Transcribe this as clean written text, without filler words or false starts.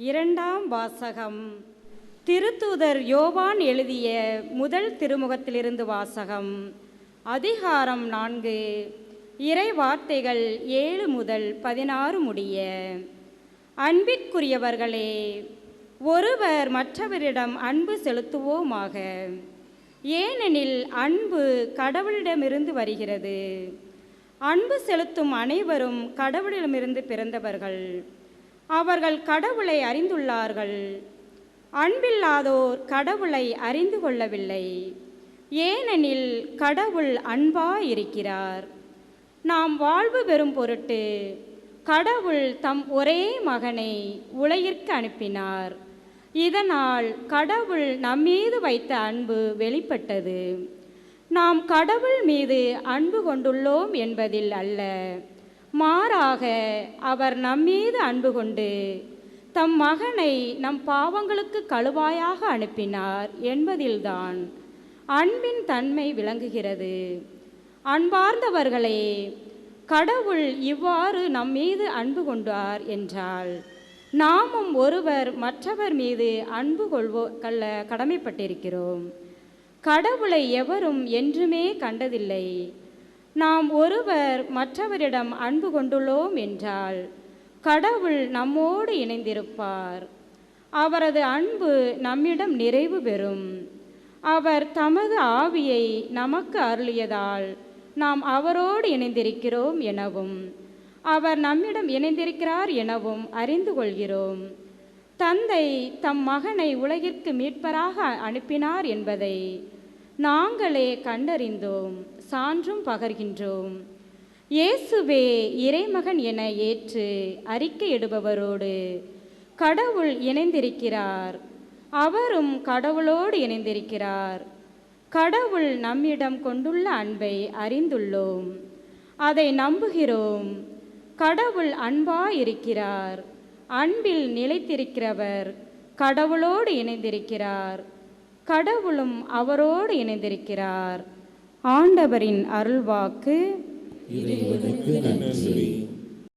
இரண்டாம் வாசகம். திருத்தூதர் யோவான் எழுதிய முதல் திருமுகத்திலிருந்து வாசகம். அதிகாரம் 4, இறை வார்த்தைகள் 7 முதல் 16 முடிய. அன்பிற்குரியவர்களே, ஒருவர் மற்றவரிடம் அன்பு செலுத்துவோமாக. ஏனெனில் அன்பு கடவுளிடமிருந்து வருகிறது. அன்பு செலுத்தும் அனைவரும் கடவுளிடமிருந்து பிறந்தவர்கள். அவர்கள் கடவுளை அறிந்துள்ளார்கள். அன்பில்லாதோர் கடவுளை அறிந்து கொள்ளவில்லை. ஏனெனில் கடவுள் அன்பாயிருக்கிறார். நாம் வாழ்வு பெறும் பொருட்டு கடவுள் தம் ஒரே மகனை உலகிற்கு அனுப்பினார். இதனால் கடவுள் நம்மீது வைத்த அன்பு வெளிப்பட்டது. நாம் கடவுள் மீது அன்பு கொண்டுள்ளோம் என்பதில் அல்ல, மாறாக அவர் நம்மீது அன்பு கொண்டு தம் மகனை நம் பாவங்களுக்கு கழுவாயாக அனுப்பினார் என்பதில்தான் அன்பின் தன்மை விளங்குகிறது. அன்பார்ந்தவர்களே, கடவுள் இவ்வாறு நம்மீது அன்பு கொண்டார் என்றால் நாமும் ஒருவர் மற்றவர் மீது அன்பு கொள்ள கடமைப்பட்டிருக்கிறோம். கடவுளை எவரும் என்றுமே கண்டதில்லை. நாம் ஒருவர் மற்றவரிடம் அன்பு கொண்டுள்ளோம் என்றால் கடவுள் நம்மோடு இணைந்திருப்பார். அவரது அன்பு நம்மிடம் நிறைவு பெறும். அவர் தமது ஆவியை நமக்கு அருளியதால் நாம் அவரோடு இணைந்திருக்கிறோம் எனவும் அவர் நம்மிடம் இணைந்திருக்கிறார் எனவும் அறிந்து கொள்கிறோம். தந்தை தம் மகனை உலகிற்கு மீட்பராக அனுப்பினார் என்பதை நாங்களே கண்டறிந்தோம், சான்றும் பகர்கின்றோம். இயேசுவே இறைமகன் என ஏற்று அறிக்கையிடுபவரோடு கடவுள் இணைந்திருக்கிறார். அவரும் கடவுளோடு இணைந்திருக்கிறார். கடவுள் நம்மிடம் கொண்டுள்ள அன்பை அறிந்துள்ளோம், அதை நம்புகிறோம். கடவுள் அன்பாயிருக்கிறார். அன்பில் நிலைத்திருக்கிறவர் கடவுளோடு இணைந்திருக்கிறார். கடவுளும் அவரோடு இணைந்திருக்கிறார். ஆண்டவரின் அருள்வாக்கு. இறைவனுக்கு நன்றி.